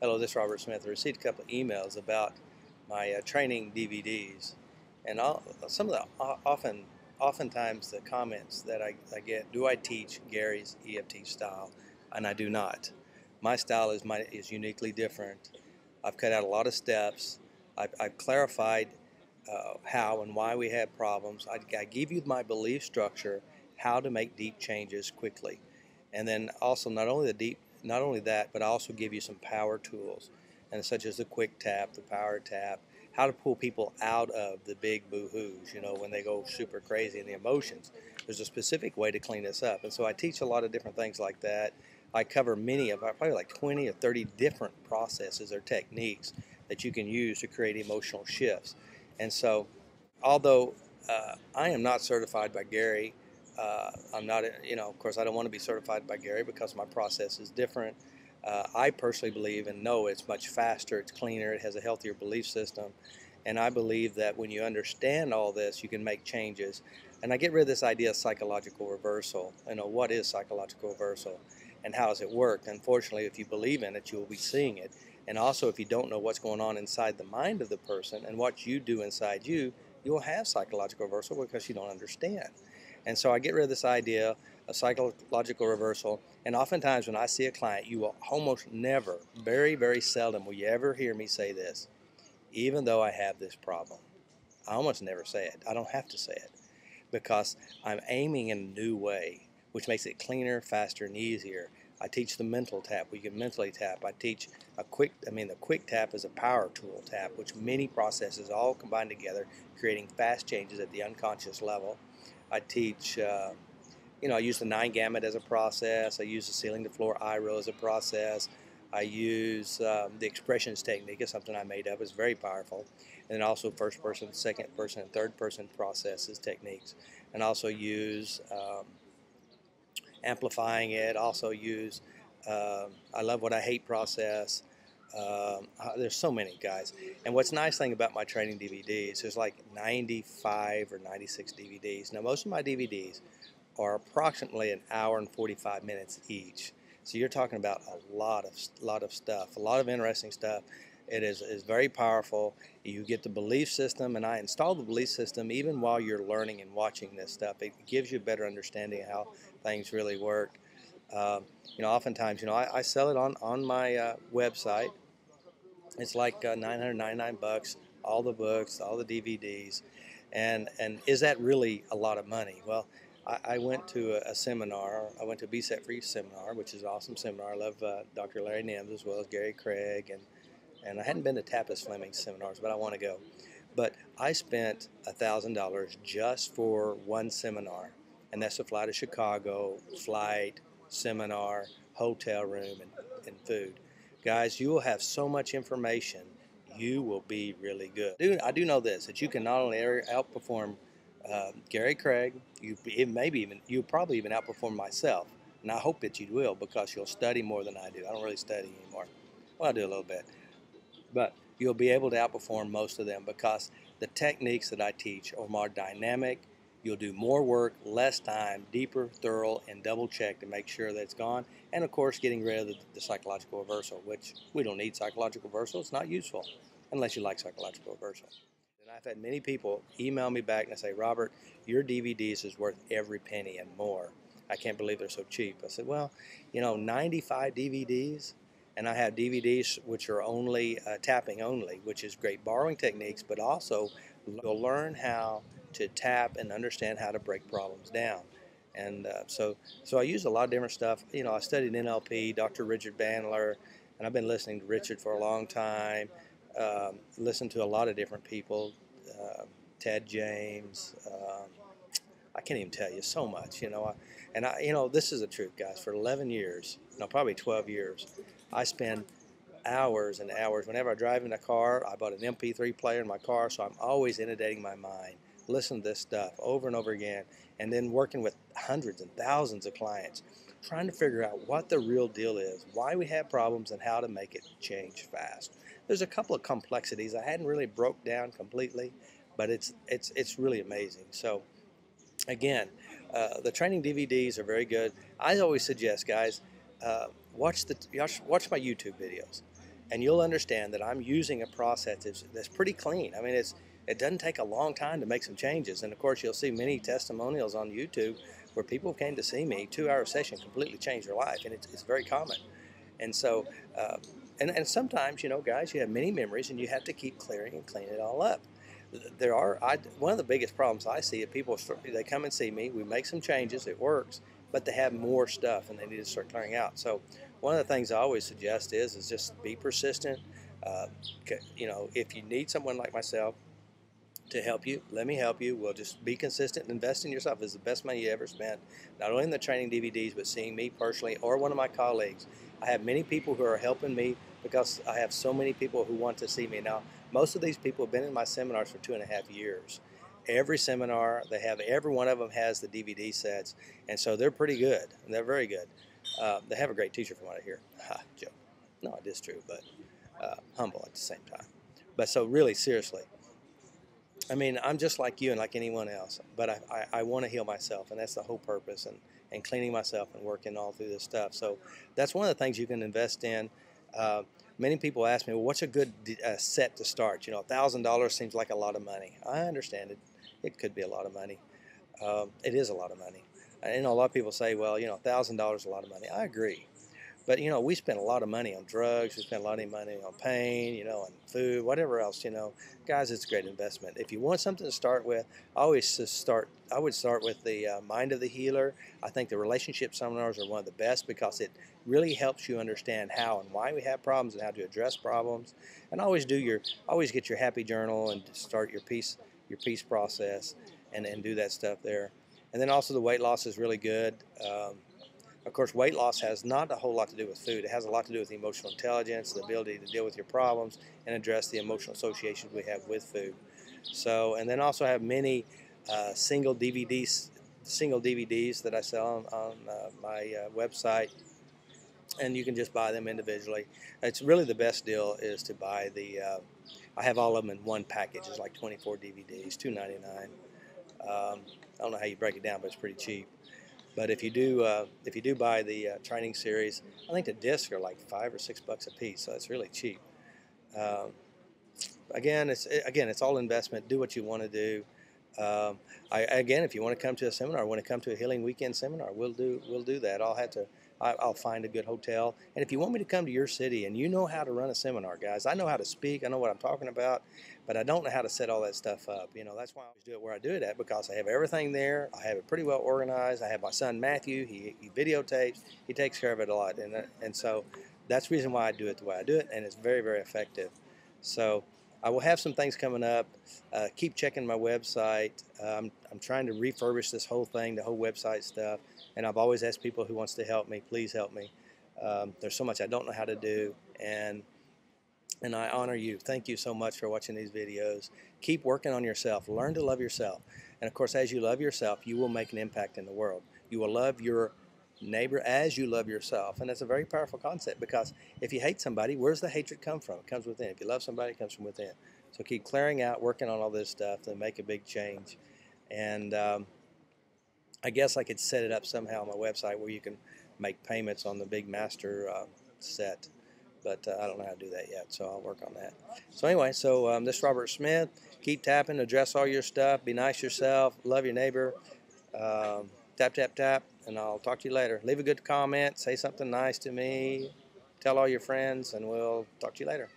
Hello, this is Robert Smith. I received a couple of emails about my training DVDs, and some of the oftentimes the comments that I get: do I teach Gary's EFT style? And I do not. My style is uniquely different. I've cut out a lot of steps. I've clarified how and why we had problems. I give you my belief structure, how to make deep changes quickly, and then also not only that, but I also give you some power tools, and such as the quick tap, the power tap, how to pull people out of the big boo-hoos, when they go super crazy in the emotions. There's a specific way to clean this up, and so I teach a lot of different things like that. I cover probably like 20 or 30 different processes or techniques that you can use to create emotional shifts. And so, although I am not certified by Gary, I'm not, of course, I don't want to be certified by Gary because my process is different. I personally believe and know it's much faster, it's cleaner, it has a healthier belief system. And I believe that when you understand all this, you can make changes. And I get rid of this idea of psychological reversal. What is psychological reversal and how does it work? Unfortunately, if you believe in it, you will be seeing it. And also, if you don't know what's going on inside the mind of the person and what you do inside you, you'll have psychological reversal because you don't understand. And so I get rid of this idea of psychological reversal. And oftentimes when I see a client, you will almost never, very, very seldom will you ever hear me say this: even though I have this problem. I almost never say it. I don't have to say it because I'm aiming in a new way, which makes it cleaner, faster, and easier. I teach the mental tap. We can mentally tap. I teach the quick tap is a power tool tap, which many processes all combine together, creating fast changes at the unconscious level. I teach, I use the 9 gamut as a process. I use the ceiling to floor eye roll as a process. I use the expressions technique is something I made up. It's very powerful. And then also first person, second person, and third person processes, techniques. And also use amplifying it. Also use I love what I hate process. There's so many, guys. And what's nice thing about my training DVDs, there's like 95 or 96 DVDs. Now most of my DVDs are approximately an hour and 45 minutes each. So you're talking about a lot of stuff, a lot of interesting stuff. It is very powerful. You get the belief system, and I install the belief system even while you're learning and watching this stuff. It gives you a better understanding of how things really work. Oftentimes, I sell it on my website. It's like $999, all the books, all the DVDs, and is that really a lot of money? Well, I went to a seminar. I went to a Be Set Free seminar, which is an awesome seminar. I love Dr. Larry Nims as well as Gary Craig, and I hadn't been to Tapas Fleming's seminars, but I want to go. But I spent $1,000 just for one seminar, and that's to fly to Chicago, flight, seminar, hotel room, and food. Guys, you will have so much information, you will be really good. I do know this, that you can not only outperform Gary Craig, you'll probably even outperform myself. And I hope that you will, because you'll study more than I do. I don't really study anymore. Well, I do a little bit. But you'll be able to outperform most of them because the techniques that I teach are more dynamic. You'll do more work, less time, deeper, thorough, and double check to make sure that it's gone. And of course, getting rid of the psychological reversal, which we don't need psychological reversal. It's not useful unless you like psychological reversal. And I've had many people email me back and say, Robert, your DVDs is worth every penny and more. I can't believe they're so cheap. I said, well, 95 DVDs, and I have DVDs which are only tapping only, which is great borrowing techniques, but also you'll learn how to tap and understand how to break problems down. And so I use a lot of different stuff. I studied NLP, Dr. Richard Bandler, and I've been listening to Richard for a long time. Listened to a lot of different people, Ted James. I can't even tell you so much, this is the truth, guys. For 11 years, no, probably 12 years, I spend hours and hours. Whenever I drive in a car, I bought an MP3 player in my car, so I'm always inundating my mind, listening to this stuff over and over again, and then working with hundreds and thousands of clients, trying to figure out what the real deal is, why we have problems, and how to make it change fast. There's a couple of complexities I hadn't really broke down completely, but it's really amazing. So again, the training DVDs are very good. I always suggest, guys, watch my YouTube videos. and you'll understand that I'm using a process that's pretty clean. I mean, it doesn't take a long time to make some changes. And of course, you'll see many testimonials on YouTube where people came to see me, 2-hour session completely changed their life, and it's very common. And so, uh, and sometimes, guys, you have many memories, and you have to keep clearing and cleaning it all up. One of the biggest problems I see is people, they come and see me, we make some changes, it works, but they have more stuff and they need to start clearing out. So one of the things I always suggest is just be persistent. Uh, if you need someone like myself to help you, let me help you. We'll just be consistent and invest in yourself. Is the best money you ever spent, not only in the training DVDs, but seeing me personally or one of my colleagues. I have many people who are helping me because I have so many people who want to see me. Now, most of these people have been in my seminars for 2.5 years. Every seminar, every one of them has the DVD sets, and so they're pretty good, and they're very good. They have a great teacher from what I hear. Ha, joke. No, it is true, but humble at the same time. But so really, seriously, I mean, I'm just like you and like anyone else, but I want to heal myself, and that's the whole purpose, and cleaning myself and working all through this stuff. So that's one of the things you can invest in. Many people ask me, well, what's a good set to start? $1,000 seems like a lot of money. I understand it. It could be a lot of money. It is a lot of money. A lot of people say, well, $1,000 is a lot of money. I agree. But, we spend a lot of money on drugs. We spend a lot of money on pain, on food, whatever else, Guys, it's a great investment. If you want something to start with, I would start with the Mind of the Healer. I think the relationship seminars are one of the best because it really helps you understand how and why we have problems and how to address problems. And always get your happy journal and start your peace process and do that stuff there. And then also the weight loss is really good. Of course, weight loss has not a whole lot to do with food. It has a lot to do with emotional intelligence, the ability to deal with your problems, and address the emotional associations we have with food. So, and then also have many single DVDs that I sell on my website, and you can just buy them individually. It's really the best deal is to buy I have all of them in one package. It's like 24 DVDs, $2.99. I don't know how you break it down, but it's pretty cheap. But if you do buy the training series, I think the discs are like $5 or $6 a piece, so it's really cheap. Again, it's all investment. Do what you want to do. Again, if you want to come to a seminar, want to come to a healing weekend seminar, we'll do that. I'll find a good hotel. And if you want me to come to your city, and you know how to run a seminar, guys, I know how to speak, I know what I'm talking about, but I don't know how to set all that stuff up. That's why I always do it where I do it at, because I have everything there. I have it pretty well organized. I have my son Matthew. He videotapes. He takes care of it a lot, and so that's the reason why I do it the way I do it, and it's very, very effective. So I will have some things coming up. Keep checking my website. I'm trying to refurbish this whole thing, the whole website stuff. And I've always asked people who wants to help me, please help me. There's so much I don't know how to do, and I honor you. Thank you so much for watching these videos. Keep working on yourself. Learn to love yourself. And of course, as you love yourself, you will make an impact in the world. You will love your neighbor as you love yourself. And that's a very powerful concept, because if you hate somebody, where's the hatred come from? It comes within. If you love somebody, it comes from within. So keep clearing out, working on all this stuff to make a big change. And I guess I could set it up somehow on my website where you can make payments on the big master set, but I don't know how to do that yet, so I'll work on that. So anyway, this is Robert Smith. Keep tapping, address all your stuff, be nice to yourself, love your neighbor, tap, tap, tap, and I'll talk to you later. Leave a good comment, say something nice to me, tell all your friends, and we'll talk to you later.